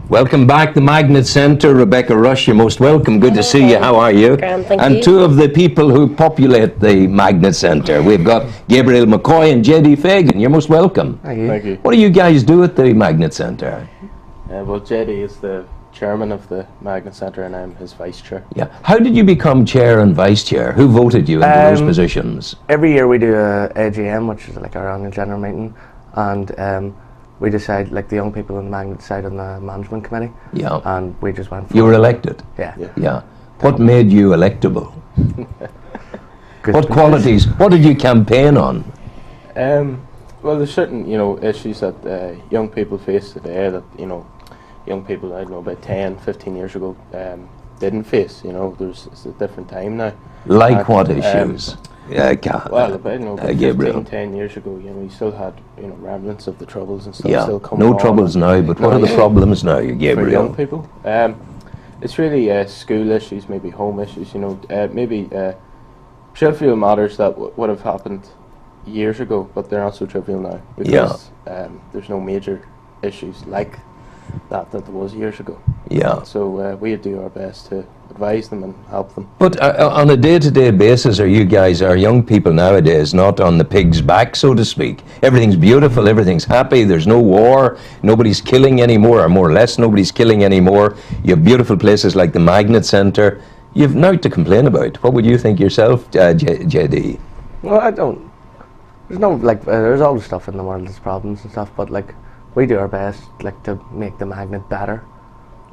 Welcome back, the Magnet Centre. Rebecca Rush, you're most welcome. Good to see you. How are you? Graham, thank and you. Two of the people who populate the Magnet Centre. We've got Gabriel McCoy and JD Fagan. You're most welcome. Thank you. Thank you. What do you guys do at the Magnet Centre? Well, JD is the chairman of the Magnet Centre and I'm his vice chair. Yeah. How did you become chair and vice chair? Who voted you into those positions? Every year we do a AGM, which is like our annual general meeting, and we decide, like the young people in the Magnet decide on the management committee. Yeah. And we just went for You were elected? Yeah. Yeah. What made you electable? Good What speeches. qualities? What did you campaign on? Well, there's certain, issues that young people face today that, young people, I don't know, about 10, 15 years ago didn't face. It's a different time now. Like what issues? Well, about 15, Gabriel. 10 years ago, you still had, remnants of the troubles and stuff Yeah, still coming no on. troubles now, but what are the problems now, Gabriel? For young people? It's really school issues, maybe home issues, maybe trivial matters that would have happened years ago, but they're not so trivial now because there's no major issues like that there was years ago. Yeah. So we do our best to advise them and help them. But on a day-to-day basis, are young people nowadays not on the pig's back, so to speak? Everything's beautiful, everything's happy, there's no war, nobody's killing anymore, or more or less nobody's killing anymore. You have beautiful places like the Magnet Centre. You've nothing to complain about. What would you think yourself, JD? Well, I don't. There's no there's always stuff in the world, there's problems and stuff, but we do our best to make the Magnet better.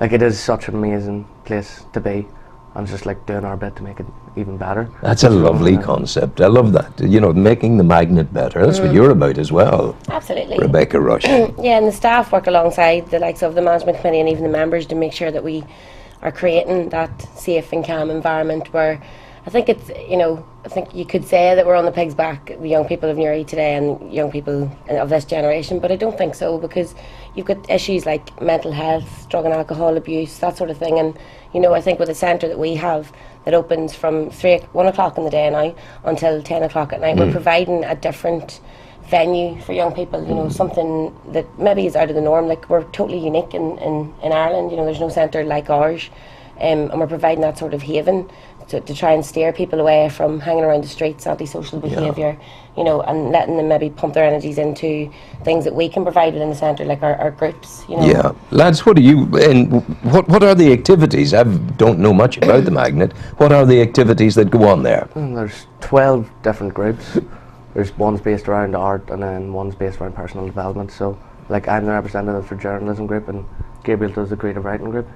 It is such an amazing place to be, and just doing our bit to make it even better. That's a lovely concept. I love that. Making the Magnet better. That's what you're about as well. Absolutely. Rebecca Rush. Yeah, and the staff work alongside the likes of the management committee and even the members to make sure that we are creating that safe and calm environment where I think it's, I think you could say that we're on the pig's back, the young people of Newry today and young people of this generation, but I don't think so, because you've got issues like mental health, drug and alcohol abuse, that sort of thing. And I think with the centre that we have that opens from 1 o'clock in the day now until 10 o'clock at night, we're providing a different venue for young people, something that maybe is out of the norm. We're totally unique in Ireland, there's no centre like ours, and we're providing that sort of haven to try and steer people away from hanging around the streets, antisocial behaviour, and letting them maybe pump their energies into things that we can provide within the centre, like our groups. Yeah, lads, what are the activities? I don't know much about the Magnet. What are the activities that go on there? There's 12 different groups. There's one's based around art, and then one's based around personal development. So, I'm the representative for journalism group, and Gabriel does the creative writing group.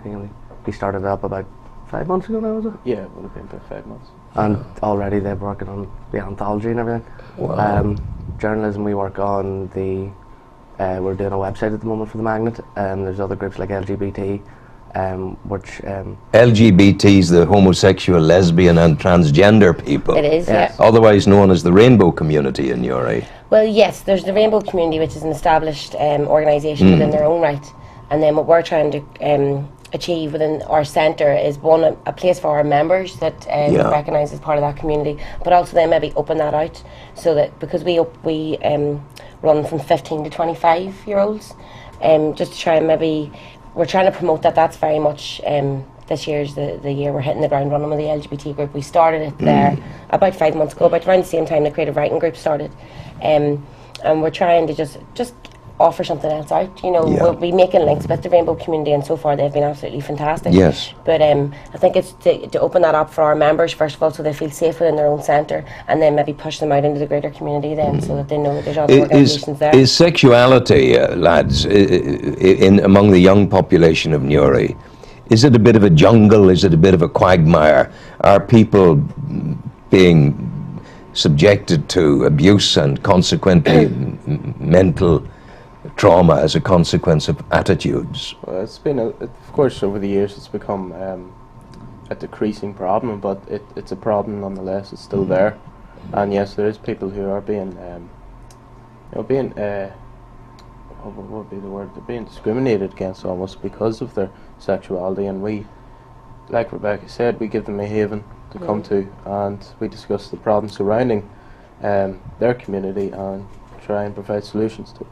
He started up about 5 months ago now, was it? Yeah, it would have been about 5 months. And already they're working on the anthology and everything. Wow. Journalism, we work on we're doing a website at the moment for the Magnet. There's other groups like LGBT, which... LGBT's the homosexual, lesbian and transgender people. It is, Yes. yeah. Otherwise known as the Rainbow Community in Newry. Well, yes, there's the Rainbow Community, which is an established organisation within their own right. And then what we're trying to achieve within our centre is a place for our members that we recognise as part of that community, but also then maybe open that out so that, because we run from 15 to 25-year-olds, just to try and we're trying to promote that's very much this year's the year we're hitting the ground running with the LGBT group. We started it there about 5 months ago, about around the same time the creative writing group started, and we're trying to just offer something else out. We'll be making links with the Rainbow Community, and so far they've been absolutely fantastic. Yes. But I think it's to open that up for our members first of all, so they feel safe within their own centre, and then maybe push them out into the greater community then, so that they know that there's other organisations there. Is sexuality, lads, among the young population of Newry, is it a bit of a jungle? Is it a bit of a quagmire? Are people being subjected to abuse and consequently mental trauma as a consequence of attitudes? Well, it's been, of course, over the years it's become a decreasing problem, but it's a problem nonetheless. It's still there, and yes, there is people who are being, what would be the word? They're being discriminated against almost because of their sexuality, and we, like Rebecca said, we give them a haven to come to, and we discuss the problems surrounding their community and try and provide solutions to it.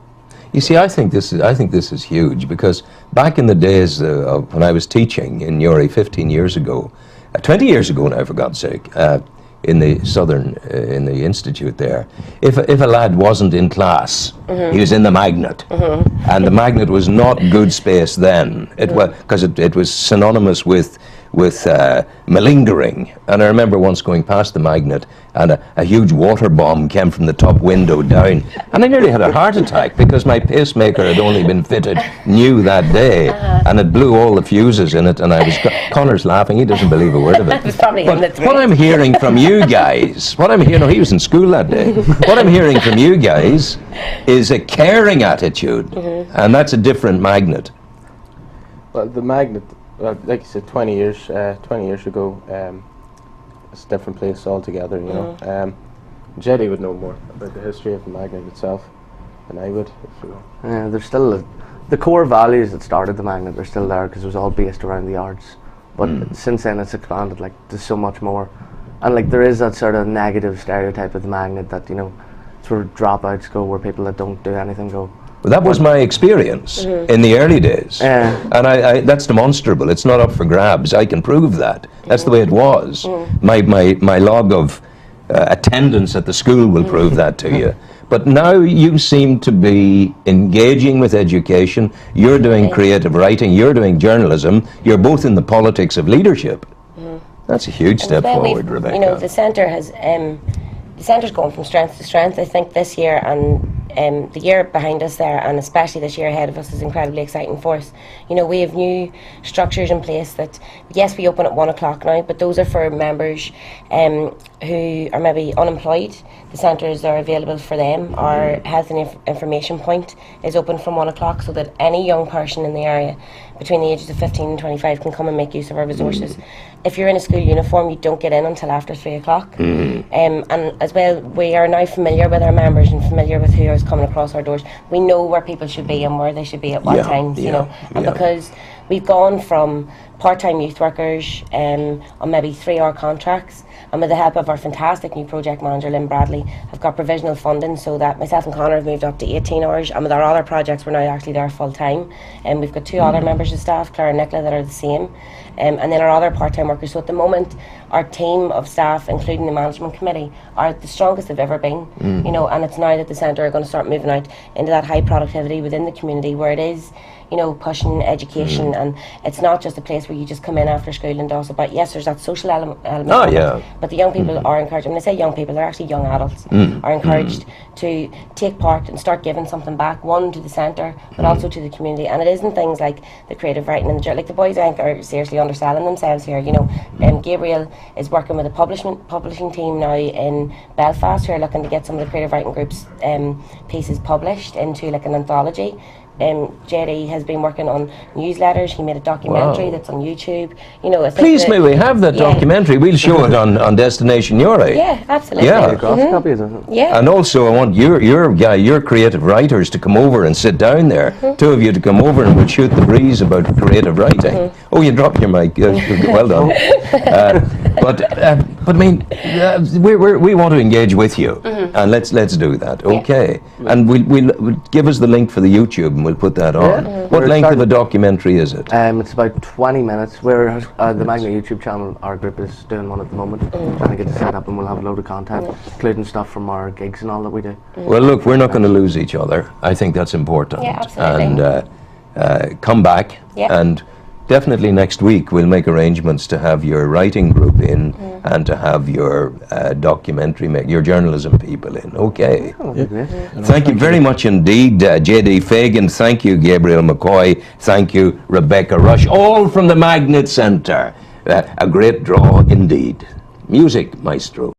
You see, I think this is huge, because back in the days of when I was teaching in Newry 15 years ago, 20 years ago now, for God's sake, in the southern, in the institute there, if a lad wasn't in class, he was in the magnet, and the magnet was not good space then. It was, because it was synonymous with malingering. And I remember once going past the magnet, and a huge water bomb came from the top window down, and I nearly had a heart attack, because my pacemaker had only been fitted new that day, and it blew all the fuses in it, and I was Connor's laughing, he doesn't believe a word of it. It was probably him that threw What it. I'm hearing from you guys, what I'm hearing, no, he was in school that day, what I'm hearing from you guys is a caring attitude, and that's a different magnet. Well, the magnet, like you said, 20 years ago, it's a different place altogether, you know. Jetty would know more about the history of the magnet itself than I would. Yeah, there's still the core values that started the magnet are still there, because it was all based around the arts. But since then it's expanded, like there's so much more. And like there is that sort of negative stereotype of the magnet that, you know, it's where dropouts go, where people that don't do anything go. Well, that was my experience in the early days, and I that's demonstrable. It's not up for grabs. I can prove that. That's the way it was. My log of attendance at the school will prove that to you. But now you seem to be engaging with education. You're doing creative writing. You're doing journalism. You're both in the politics of leadership. That's a huge step forward, Rebecca. You know, the centre has the centre's going from strength to strength. I think this year and the year behind us there, and especially this year ahead of us, is incredibly exciting for us. You know, we have new structures in place that, yes, we open at 1 o'clock now, but those are for members who are maybe unemployed. The centres are available for them. Our health and information point is open from 1 o'clock, so that any young person in the area between the ages of 15 and 25 can come and make use of our resources. If you're in a school uniform, you don't get in until after 3 o'clock. And as well, we are now familiar with our members and familiar with who is coming across our doors. We know where people should be and where they should be at what times, you know. And because we've gone from part-time youth workers on maybe 3-hour contracts, and with the help of our fantastic new project manager, Lynn Bradley, have got provisional funding so that myself and Connor have moved up to 18 hours, and with our other projects we're now actually there full-time. And we've got 2 other members of staff, Claire and Nicola, that are the same. And then our other part-time workers. So at the moment, our team of staff, including the management committee, are the strongest they've ever been. You know, and it's now that the centre are going to start moving out into that high productivity within the community, where it is, you know, pushing education, and it's not just a place where you just come in after school and doss about. Yes, there's that social element of it, but the young people are encouraged. When I say young people, they're actually young adults, are encouraged to take part and start giving something back, one to the centre, but also to the community. And it isn't things like the creative writing and like the boys, I think, are seriously underselling themselves here. You know, Gabriel is working with a publishing team now in Belfast, who are looking to get some of the creative writing groups pieces published into like an anthology. Jerry has been working on newsletters. He made a documentary that's on YouTube. You know, I think Please, may we have that documentary? We'll show it on Destination Newry. Yeah, absolutely. Yeah. Copies of it. Yeah. And also, I want your creative writers to come over and sit down there. 2 of you to come over, and we'll shoot the breeze about creative writing. Oh, you dropped your mic. Well done. But I mean, we want to engage with you, and let's do that. Okay. And we'll give us the link for the YouTube, and we'll put that on. What length of a documentary is it? It's about 20 minutes. We're the Magna YouTube channel, our group is doing one at the moment, trying to get it set up, and we'll have a load of content, including stuff from our gigs and all that we do. Well, look, we're not going to lose each other. I think that's important. Yeah, absolutely. And come back, and definitely next week we'll make arrangements to have your writing group in, and to have your documentary, your journalism people in. Okay. Thank you very much indeed, J.D. Fagan. Thank you, Gabriel McCoy. Thank you, Rebecca Rush. All from the Magnet Centre. A great draw indeed. Music, maestro.